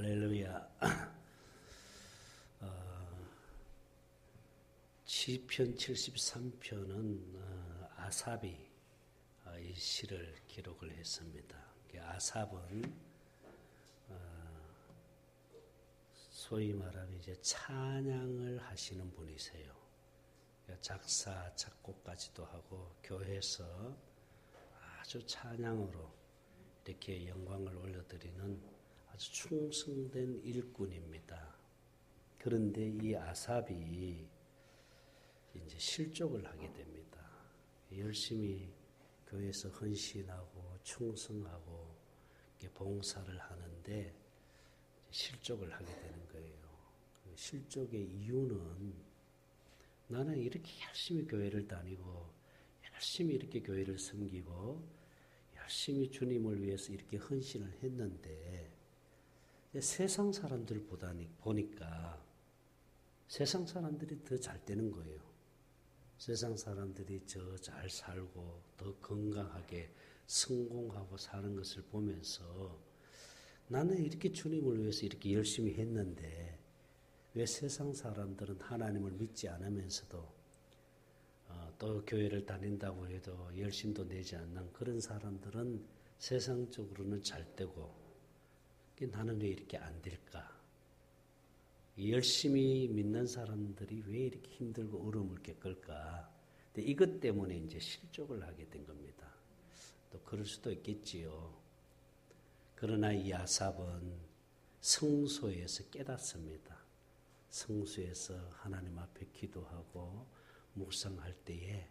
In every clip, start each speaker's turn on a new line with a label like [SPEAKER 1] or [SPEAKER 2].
[SPEAKER 1] 할렐루야. 시편 73편은 아삽이 이 시를 기록을 했습니다. 아삽은 소위 말하면 이제 찬양을 하시는 분이세요. 작사, 작곡까지도 하고 교회에서 아주 찬양으로 이렇게 영광을 올려드리는 아주 충성된 일꾼입니다. 그런데 이 아삽이 이제 실족을 하게 됩니다. 열심히 교회에서 헌신하고 충성하고 봉사를 하는데 실족을 하게 되는 거예요. 실족의 이유는 나는 이렇게 열심히 교회를 다니고 열심히 이렇게 교회를 섬기고 열심히 주님을 위해서 이렇게 헌신을 했는데 세상 사람들 보니까 세상 사람들이 더 잘 되는 거예요. 세상 사람들이 더 잘 살고 더 건강하게 성공하고 사는 것을 보면서 나는 이렇게 주님을 위해서 이렇게 열심히 했는데 왜 세상 사람들은 하나님을 믿지 않으면서도 또 교회를 다닌다고 해도 열심도 내지 않는 그런 사람들은 세상적으로는 잘 되고 나는 왜 이렇게 안 될까? 열심히 믿는 사람들이 왜 이렇게 힘들고 어려움을 겪을까? 근데 이것 때문에 이제 실족을 하게 된 겁니다. 또 그럴 수도 있겠지요. 그러나 이 아삽은 성소에서 깨닫습니다. 성소에서 하나님 앞에 기도하고 묵상할 때에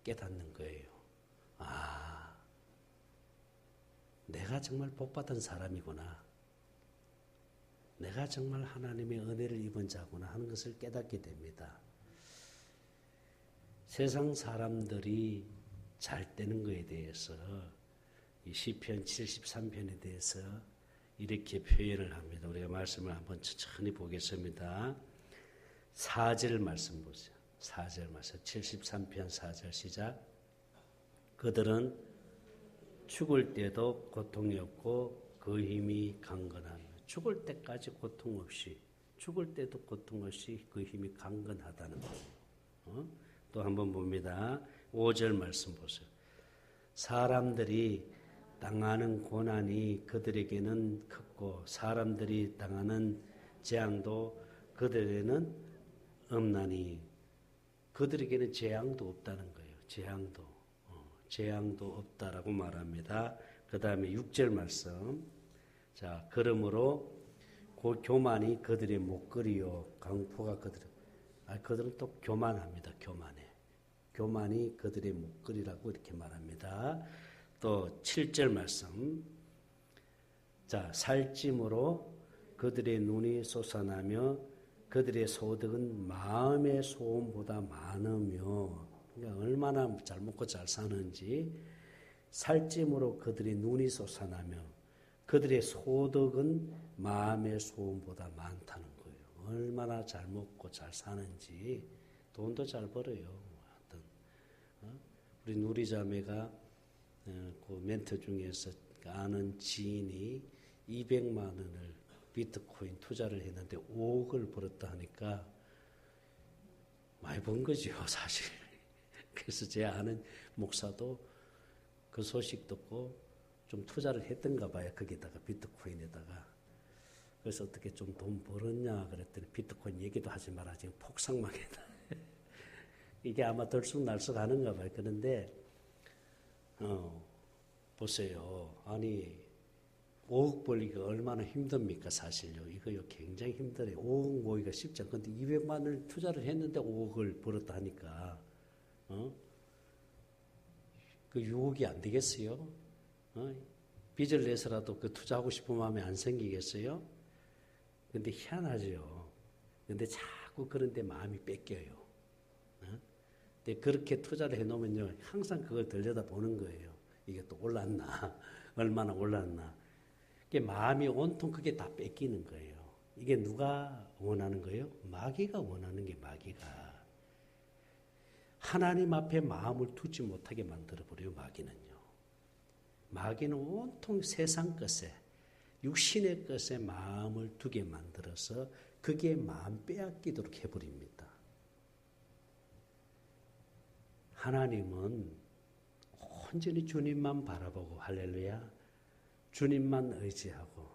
[SPEAKER 1] 깨닫는 거예요. 내가 정말 복받은 사람이구나. 내가 정말 하나님의 은혜를 입은 자구나 하는 것을 깨닫게 됩니다. 세상 사람들이 잘 되는 것에 대해서 이 시편 73편에 대해서 이렇게 표현을 합니다. 우리가 말씀을 한번 천천히 보겠습니다. 4절 말씀 보세요. 4절 말씀 73편 4절 시작. 그들은 죽을 때도 고통이 없고 그 힘이 강건하며 죽을 때까지 고통 없이 죽을 때도 고통 없이 그 힘이 강건하다는 거예요. 또 한번 봅니다. 5절 말씀 보세요. 사람들이 당하는 고난이 그들에게는 크고 사람들이 당하는 재앙도 그들에게는 없나니 그들에게는 재앙도 없다는 거예요. 재앙도 없다라고 말합니다. 그 다음에 6절 말씀. 자, 그러므로 그 교만이 그들의 목걸이요 강포가 그들은 또 교만합니다. 교만이 그들의 목걸이라고 이렇게 말합니다. 또 7절 말씀. 자, 살찜으로 그들의 눈이 솟아나며 그들의 소득은 마음의 소원보다 많으며 그러니까 얼마나 잘 먹고 잘 사는지 살찜으로 그들의 눈이 솟아나며 그들의 소득은 마음의 소원보다 많다는 거예요. 얼마나 잘 먹고 잘 사는지 돈도 잘 벌어요. 우리 누리자매가 그 멘토 중에서 아는 지인이 200만 원을 비트코인 투자를 했는데 5억을 벌었다 하니까 많이 번 거죠, 사실. 그래서 제 아는 목사도 그 소식 듣고 좀 투자를 했던가 봐요. 거기다가 비트코인에다가. 그래서 어떻게 좀 돈 벌었냐 그랬더니 비트코인 얘기도 하지 마라. 지금 폭삭망했다. 이게 아마 들쑥날쑥 하는가 봐요. 그런데 보세요. 아니 5억 벌기가 얼마나 힘듭니까 사실요. 이거요 굉장히 힘들어요. 5억 모으기가 쉽지 않고 근데 200만 원을 투자를 했는데 5억을 벌었다 하니까 그 유혹이 안 되겠어요? 빚을 내서라도 그 투자하고 싶은 마음이 안 생기겠어요? 근데 희한하죠. 근데 자꾸 그런데 마음이 뺏겨요. 근데 그렇게 투자를 해놓으면요, 항상 그걸 들여다보는 거예요. 이게 또 올랐나? 얼마나 올랐나? 그게 마음이 온통 그게 다 뺏기는 거예요. 이게 누가 원하는 거예요? 마귀가 원하는 게 마귀가. 하나님 앞에 마음을 두지 못하게 만들어버려요, 마귀는요. 마귀는 온통 세상 것에 육신의 것에 마음을 두게 만들어서 그게 마음 빼앗기도록 해버립니다. 하나님은 온전히 주님만 바라보고 할렐루야 주님만 의지하고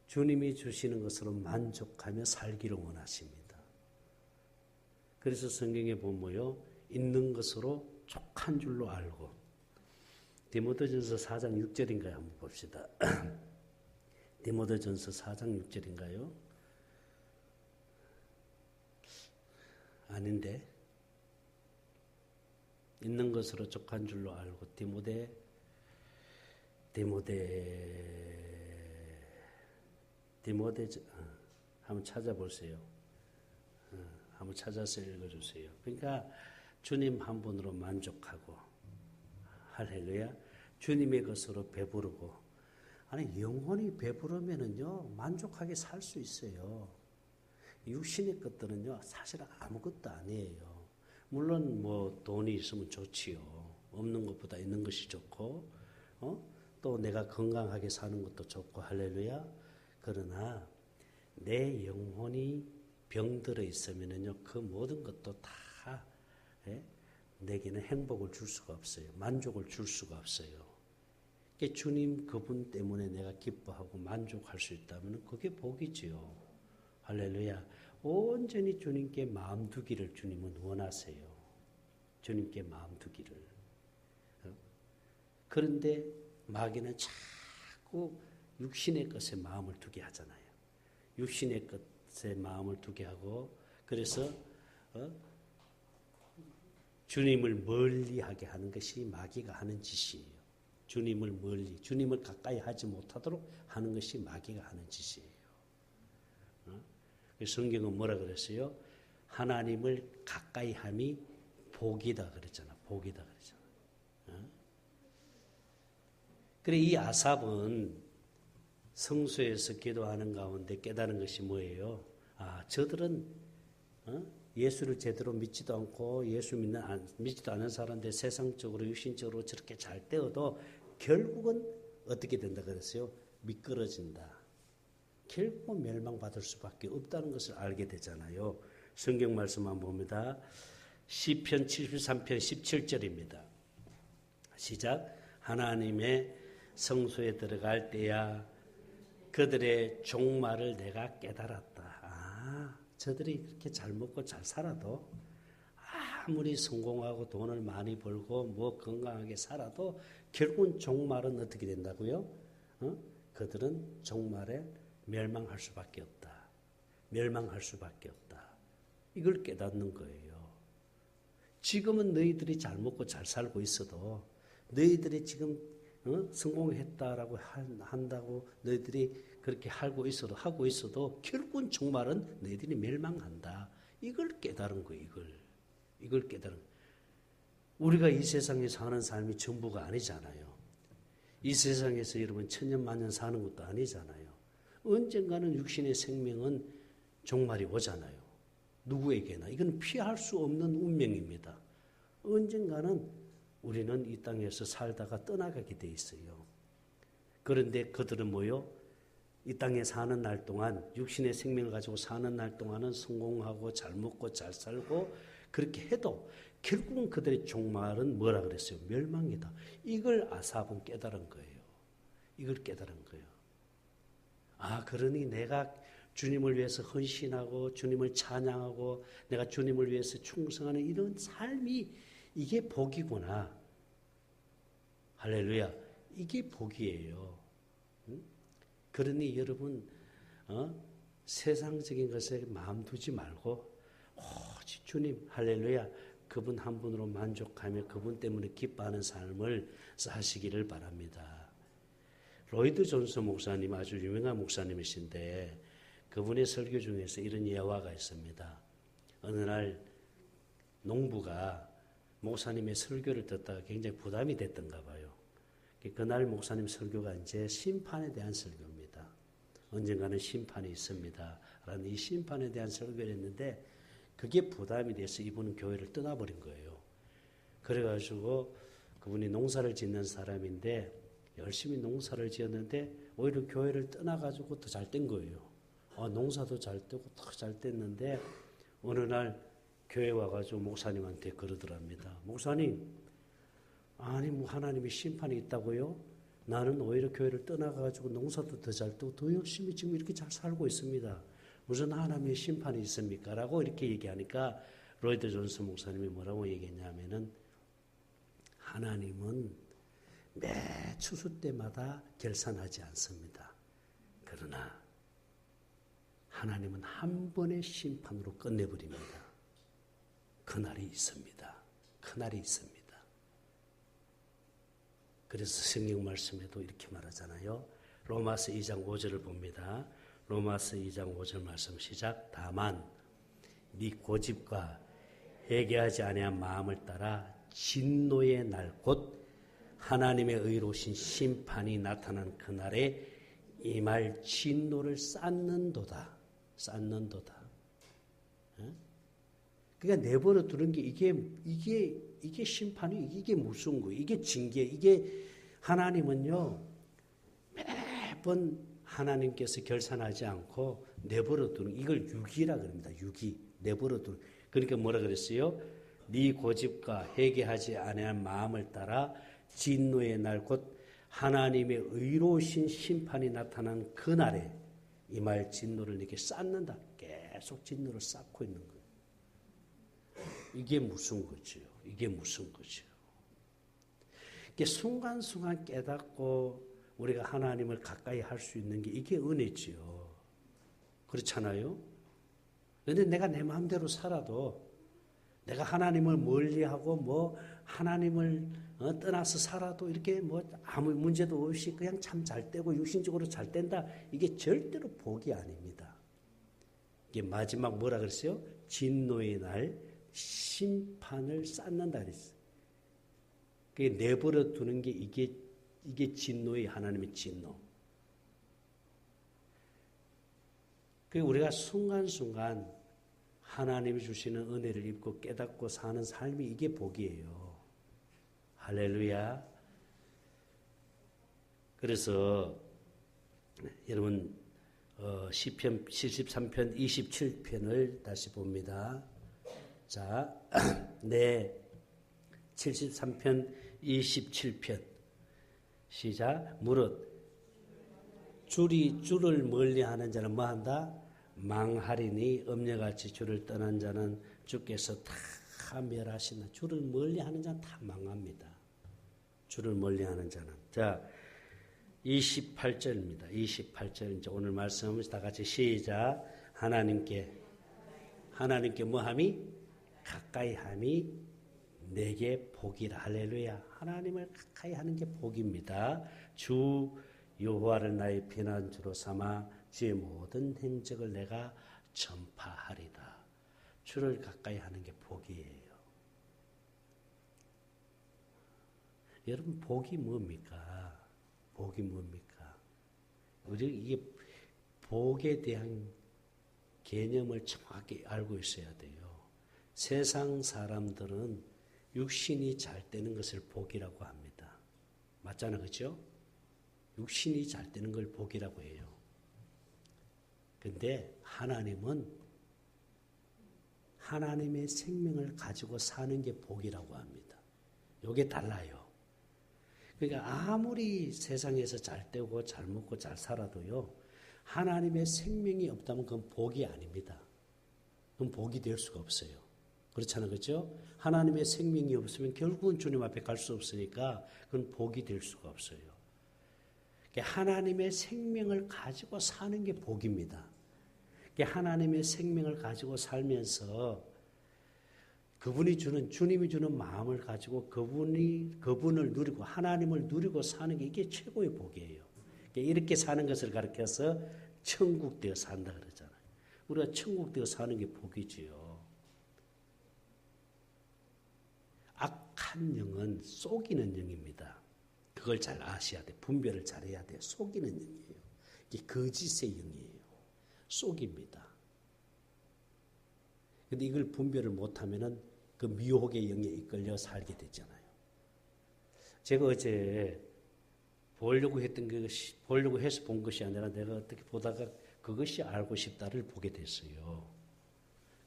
[SPEAKER 1] 주님이 주시는 것으로 만족하며 살기를 원하십니다. 그래서 성경에 보면요 있는 것으로 족한 줄로 알고 디모데전서 4장 6절인가요? 한번 봅시다. 디모데전서 4장 6절인가요? 아닌데 있는 것으로 족한 줄로 알고 디모데 한번 찾아보세요. 한번 찾아서 읽어주세요. 그러니까 주님 한 분으로 만족하고 할렐루야 주님의 것으로 배부르고 아니 영혼이 배부르면은요 만족하게 살 수 있어요. 육신의 것들은요 사실 아무것도 아니에요. 물론 뭐 돈이 있으면 좋지요. 없는 것보다 있는 것이 좋고 또 내가 건강하게 사는 것도 좋고 할렐루야. 그러나 내 영혼이 병들어 있으면은요 그 모든 것도 다 내게는 행복을 줄 수가 없어요. 만족을 줄 수가 없어요. 주님 그분 때문에 내가 기뻐하고 만족할 수 있다면 그게 복이지요. 할렐루야. 온전히 주님께 마음 두기를 주님은 원하세요. 주님께 마음 두기를. 그런데 마귀는 자꾸 육신의 것에 마음을 두게 하잖아요. 육신의 것에 마음을 두게 하고 그래서 주님을 멀리하게 하는 것이 마귀가 하는 짓이에요. 주님을 멀리, 주님을 가까이 하지 못하도록 하는 것이 마귀가 하는 짓이에요. 성경은 뭐라 그랬어요? 하나님을 가까이 함이 복이다 그랬잖아. 복이다 그랬잖아. 그래 이 아삽은 성소에서 기도하는 가운데 깨달은 것이 뭐예요? 저들은 예수를 제대로 믿지도 않고 예수 믿지도 않은 사람들 세상적으로 육신적으로 저렇게 잘 때어도 결국은 어떻게 된다 그랬어요? 미끄러진다. 결국 멸망받을 수밖에 없다는 것을 알게 되잖아요. 성경 말씀만 봅니다. 시편 73편 17절입니다. 시작. 하나님의 성소에 들어갈 때야 그들의 종말을 내가 깨달았다. 저들이 그렇게 잘 먹고 잘 살아도 아무리 성공하고 돈을 많이 벌고 뭐 건강하게 살아도 결국은 종말은 어떻게 된다고요? 그들은 종말에 멸망할 수밖에 없다. 멸망할 수밖에 없다. 이걸 깨닫는 거예요. 지금은 너희들이 잘 먹고 잘 살고 있어도 너희들이 지금 성공했다라고 한다고 너희들이 그렇게 하고 있어도 결국은 종말은 너희들이 멸망한다. 이걸 깨달은 거예요. 이걸 깨달은 거예요. 우리가 이 세상에 사는 삶이 전부가 아니잖아요. 이 세상에서 여러분 천년만년 사는 것도 아니잖아요. 언젠가는 육신의 생명은 종말이 오잖아요. 누구에게나. 이건 피할 수 없는 운명입니다. 언젠가는 우리는 이 땅에서 살다가 떠나가게 돼 있어요. 그런데 그들은 뭐요? 이 땅에 사는 날 동안 육신의 생명을 가지고 사는 날 동안은 성공하고 잘 먹고 잘 살고 그렇게 해도 결국은 그들의 종말은 뭐라 그랬어요? 멸망이다. 이걸 아삽은 깨달은 거예요. 이걸 깨달은 거예요. 그러니 내가 주님을 위해서 헌신하고 주님을 찬양하고 내가 주님을 위해서 충성하는 이런 삶이 이게 복이구나. 할렐루야. 이게 복이에요. 그러니 여러분 세상적인 것에 마음 두지 말고 오직 주님 할렐루야 그분 한 분으로 만족하며 그분 때문에 기뻐하는 삶을 사시기를 바랍니다. 로이드 존스 목사님 아주 유명한 목사님이신데 그분의 설교 중에서 이런 예화가 있습니다. 어느 날 농부가 목사님의 설교를 듣다가 굉장히 부담이 됐던가 봐요. 그날 목사님 설교가 이제 심판에 대한 설교입니다. 언젠가는 심판이 있습니다. 라는 이 심판에 대한 설교를 했는데 그게 부담이 돼서 이분은 교회를 떠나버린 거예요. 그래가지고 그분이 농사를 짓는 사람인데 열심히 농사를 지었는데 오히려 교회를 떠나가지고 더 잘 된 거예요. 농사도 잘 되고 더 잘 됐는데 어느 날 교회 와가지고 목사님한테 그러더랍니다. 목사님, 아니 뭐 하나님의 심판이 있다고요? 나는 오히려 교회를 떠나가지고 농사도 더 잘 되고 더 열심히 지금 이렇게 잘 살고 있습니다. 무슨 하나님의 심판이 있습니까? 라고 이렇게 얘기하니까 로이드 존스 목사님이 뭐라고 얘기했냐면은 하나님은 매 추수 때마다 결산하지 않습니다. 그러나 하나님은 한 번의 심판으로 끝내버립니다. 그날이 있습니다. 그날이 있습니다. 그래서 성경 말씀에도 이렇게 말하잖아요. 로마서 2장 5절을 봅니다. 로마서 2장 5절 말씀 시작. 다만 네 고집과 회개하지 아니한 마음을 따라 진노의 날 곧 하나님의 의로우신 심판이 나타난 그날에 임할 진노를 쌓는도다. 그러니까 내버려 두는 게 이게 심판이 이게 무슨 거예요? 이게 징계, 이게 하나님은요 매번 하나님께서 결산하지 않고 내버려 두는 이걸 유기라 그럽니다. 유기, 내버려 두는. 그러니까 뭐라 그랬어요? 네 고집과 회개하지 아니한 마음을 따라 진노의 날 곧 하나님의 의로우신 심판이 나타난 그날에 임할 진노를 네게 쌓는다. 계속 진노를 쌓고 있는 거예요. 이게 무슨 거지요? 이게 무슨 거지요? 이게 순간순간 깨닫고 우리가 하나님을 가까이 할 수 있는 게 이게 은혜지요. 그렇잖아요? 그런데 내가 내 마음대로 살아도 내가 하나님을 멀리하고 뭐 하나님을 떠나서 살아도 이렇게 뭐 아무 문제도 없이 그냥 참 잘 되고 육신적으로 잘 된다. 이게 절대로 복이 아닙니다. 이게 마지막 뭐라 그랬어요? 진노의 날 심판을 쌓는다 그랬어요. 그게 내버려 두는 게 이게 진노의 하나님의 진노. 그 우리가 순간순간 하나님이 주시는 은혜를 입고 깨닫고 사는 삶이 이게 복이에요. 할렐루야. 그래서 여러분 시편 73편 27편을 다시 봅니다. 자, 네, 73편 27편 시작. 무릇 주를 멀리하는 자는 뭐한다? 망하리니 음녀같이 주를 떠난 자는 주께서 다 멸하신다. 주를 멀리하는 자는 다 망합니다. 주를 멀리하는 자는. 자, 28절입니다. 28절 이제 오늘 말씀 다 같이 시작. 하나님께 뭐함이? 가까이함이 내게 복이라. 할렐루야. 하나님을 가까이 하는 게 복입니다. 주 여호와를 나의 피난주로 삼아 주의 모든 행적을 내가 전파하리다. 주를 가까이 하는 게 복이에요. 여러분 복이 뭡니까? 복이 뭡니까? 우리 이게 복에 대한 개념을 정확히 알고 있어야 돼요. 세상 사람들은 육신이 잘 되는 것을 복이라고 합니다. 맞잖아, 그렇죠? 육신이 잘 되는 걸 복이라고 해요. 근데 하나님은 하나님의 생명을 가지고 사는 게 복이라고 합니다. 이게 달라요. 그러니까 아무리 세상에서 잘 되고 잘 먹고 잘 살아도요, 하나님의 생명이 없다면 그건 복이 아닙니다. 그건 복이 될 수가 없어요. 그렇잖아요, 그렇죠? 하나님의 생명이 없으면 결국은 주님 앞에 갈 수 없으니까 그건 복이 될 수가 없어요. 하나님의 생명을 가지고 사는 게 복입니다. 하나님의 생명을 가지고 살면서 주님이 주는 마음을 가지고 그분을 누리고 하나님을 누리고 사는 게 이게 최고의 복이에요. 이렇게 사는 것을 가르쳐서 천국 되어 산다 그러잖아요. 우리가 천국 되어 사는 게 복이지요. 악한 영은 속이는 영입니다. 그걸 잘 아셔야 돼. 분별을 잘해야 돼. 속이는 영이에요. 이게 거짓의 영이에요. 속입니다. 근데 이걸 분별을 못하면은 그 미혹의 영에 이끌려 살게 되잖아요. 제가 어제 보려고 했던 것이, 보려고 해서 본 것이 아니라 내가 어떻게 보다가 그것이 알고 싶다를 보게 됐어요.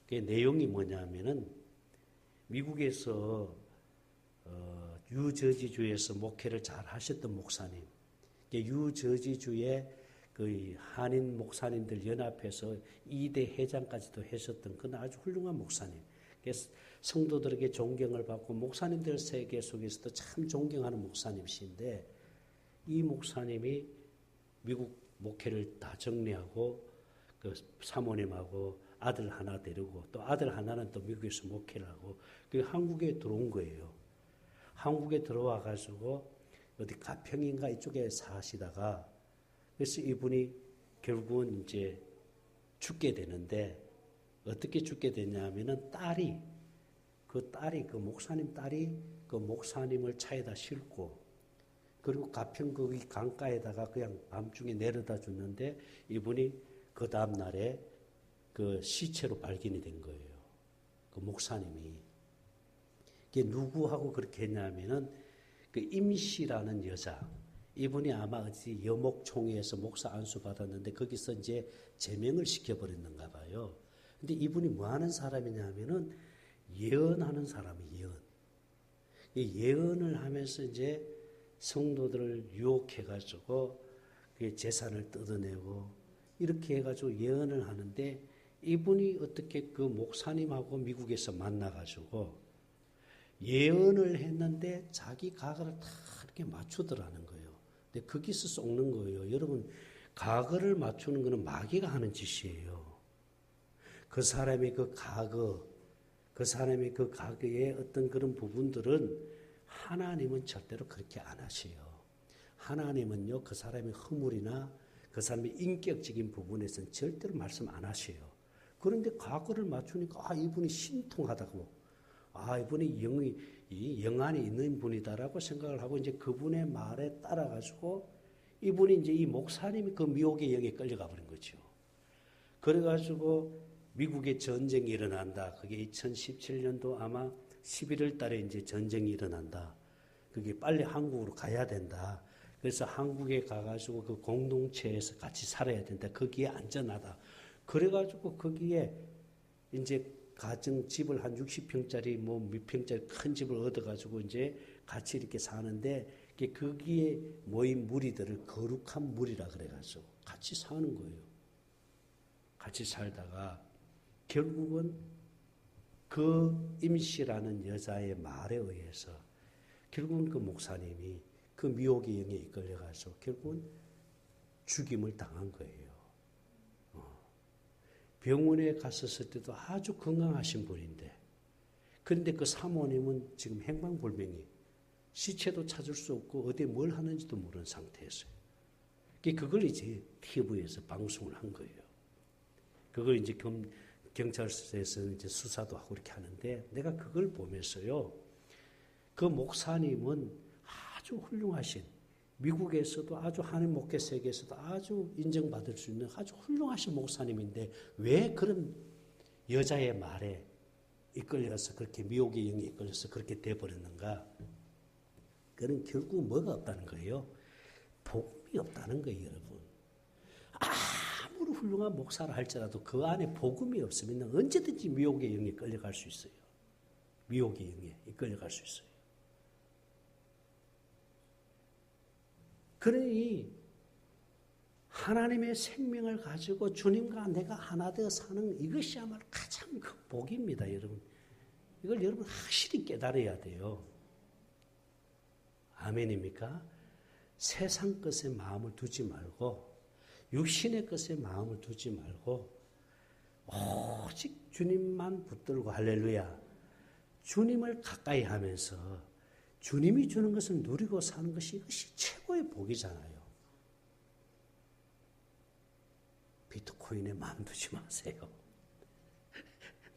[SPEAKER 1] 그 내용이 뭐냐면은 미국에서 유저지주에서 목회를 잘 하셨던 목사님, 유저지주의 그 한인 목사님들 연합해서 2대 회장까지도 하셨던 그는 아주 훌륭한 목사님. 그래서 성도들에게 존경을 받고 목사님들 세계 속에서도 참 존경하는 목사님이신데 이 목사님이 미국 목회를 다 정리하고 그 사모님하고 아들 하나 데리고 또 아들 하나는 또 미국에서 목회를 하고 그 한국에 들어온 거예요. 한국에 들어와 가지고 어디 가평인가 이쪽에 사시다가 그래서 이분이 결국은 이제 죽게 되는데 어떻게 죽게 되냐면은 그 목사님 딸이 그 목사님을 차에다 싣고 그리고 가평 거기 강가에다가 그냥 밤중에 내려다 줬는데 이분이 그 다음 날에 그 시체로 발견이 된 거예요. 그 목사님이. 그게 누구하고 그렇게 했냐면은 그 임씨라는 여자. 이분이 아마 어디 여목총회에서 목사 안수 받았는데 거기서 이제 제명을 시켜버렸는가 봐요. 근데 이분이 뭐 하는 사람이냐면은 예언하는 사람이에요, 예언. 예언을 하면서 이제 성도들을 유혹해가지고 재산을 뜯어내고 이렇게 해가지고 예언을 하는데 이분이 어떻게 그 목사님하고 미국에서 만나가지고 예언을 했는데 자기 가거를 다 이렇게 맞추더라는 거예요. 근데 거기서 속는 거예요. 여러분, 가거를 맞추는 거는 마귀가 하는 짓이에요. 그 사람의 그 가거의 어떤 그런 부분들은 하나님은 절대로 그렇게 안 하세요. 하나님은요, 그 사람의 허물이나 그 사람의 인격적인 부분에서는 절대로 말씀 안 하세요. 그런데 과거를 맞추니까 이분이 신통하다고, 이분이 영안이 있는 분이다라고 생각을 하고 이제 그분의 말에 따라가지고 이분이 이제 이 목사님이 그 미혹의 영에 끌려가 버린 거죠. 그래가지고 미국에 전쟁이 일어난다. 그게 2017년도 아마 11월 달에 이제 전쟁이 일어난다. 그게 빨리 한국으로 가야 된다. 그래서 한국에 가가지고 그 공동체에서 같이 살아야 된다. 거기에 안전하다. 그래가지고 거기에 이제 가정 집을 한 60평짜리 몇 평짜리 큰 집을 얻어가지고 이제 같이 이렇게 사는데 거기에 모인 무리들을 거룩한 무리라 그래가지고 같이 사는 거예요. 같이 살다가 결국은 그 임씨라는 여자의 말에 의해서 결국은 그 목사님이 그 미혹의 영에 이끌려가서 결국은 죽임을 당한 거예요. 병원에 갔었을 때도 아주 건강하신 분인데 그런데 그 사모님은 지금 행방불명이 시체도 찾을 수 없고 어디에 뭘 하는지도 모르는 상태였어요. 그걸 이제 TV에서 방송을 한 거예요. 그걸 이제 경찰서에서 이제 수사도 하고 이렇게 하는데 내가 그걸 보면서요. 그 목사님은 아주 훌륭하신 미국에서도 아주 한인 목회 세계에서도 아주 인정받을 수 있는 아주 훌륭하신 목사님인데 왜 그런 여자의 말에 이끌려서 그렇게 미혹의 영에 이끌려서 그렇게 돼버렸는가? 그는 결국 뭐가 없다는 거예요? 복음이 없다는 거예요, 여러분. 아무리 훌륭한 목사를 할지라도 그 안에 복음이 없으면 언제든지 미혹의 영에 끌려갈 수 있어요. 미혹의 영에 이끌려갈 수 있어요. 그러니 하나님의 생명을 가지고 주님과 내가 하나 되어 사는 이것이야말로 가장 큰 복입니다, 여러분. 이걸 여러분 확실히 깨달아야 돼요. 아멘입니까? 세상 것에 마음을 두지 말고 육신의 것에 마음을 두지 말고 오직 주님만 붙들고 할렐루야. 주님을 가까이 하면서 주님이 주는 것을 누리고 사는 것이 이것이 최고의 복이잖아요. 비트코인에 마음 두지 마세요.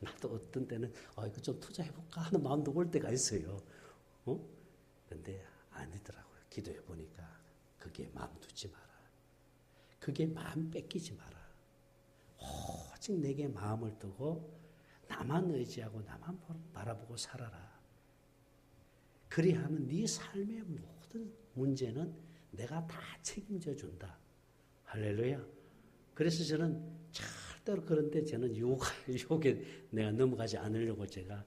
[SPEAKER 1] 나도 어떤 때는 이거 좀 투자해볼까 하는 마음도 올 때가 있어요. 근데 아니더라고요. 기도해 보니까 그게 마음 두지 마라. 그게 마음 뺏기지 마라. 오직 내게 마음을 두고 나만 의지하고 나만 바라보고 살아라. 그리하면 네 삶의 모든 문제는 내가 다 책임져 준다. 할렐루야. 그래서 저는 절대로 그런데 저는 유혹에 내가 넘어가지 않으려고 제가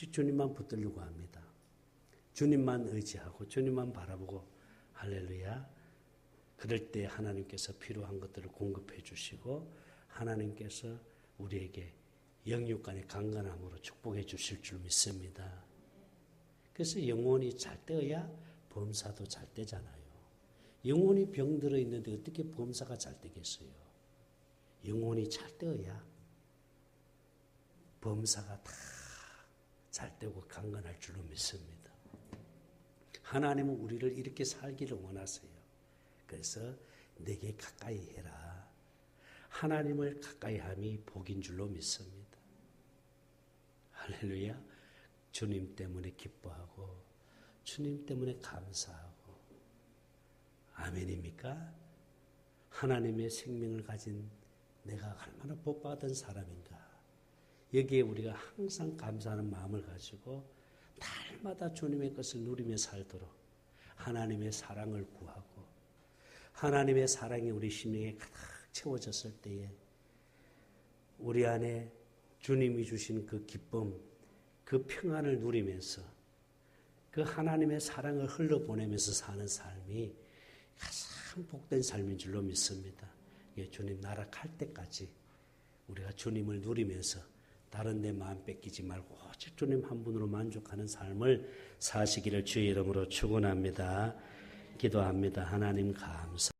[SPEAKER 1] 오직 주님만 붙들려고 합니다. 주님만 의지하고 주님만 바라보고 할렐루야. 그럴 때 하나님께서 필요한 것들을 공급해 주시고 하나님께서 우리에게 영육간의 강건함으로 축복해 주실 줄 믿습니다. 그래서 영혼이 잘 되어야 범사도 잘 되잖아요. 영혼이 병들어 있는데 어떻게 범사가 잘 되겠어요? 영혼이 잘 되어야 범사가 다 잘 되고 강건할 줄로 믿습니다. 하나님은 우리를 이렇게 살기를 원하세요. 그래서 내게 가까이 해라. 하나님을 가까이 함이 복인 줄로 믿습니다. 할렐루야. 주님 때문에 기뻐하고 주님 때문에 감사하고 아멘입니까? 하나님의 생명을 가진 내가 얼마나 복받은 사람인가. 여기에 우리가 항상 감사하는 마음을 가지고 날마다 주님의 것을 누리며 살도록 하나님의 사랑을 구하고 하나님의 사랑이 우리 심령에 가득 채워졌을 때에 우리 안에 주님이 주신 그 기쁨, 그 평안을 누리면서 그 하나님의 사랑을 흘러보내면서 사는 삶이 가장 복된 삶인 줄로 믿습니다. 주님 나라 갈 때까지 우리가 주님을 누리면서 다른 데 마음 뺏기지 말고 오직 주님 한 분으로 만족하는 삶을 사시기를 주의 이름으로 축원합니다. 기도합니다. 하나님 감사.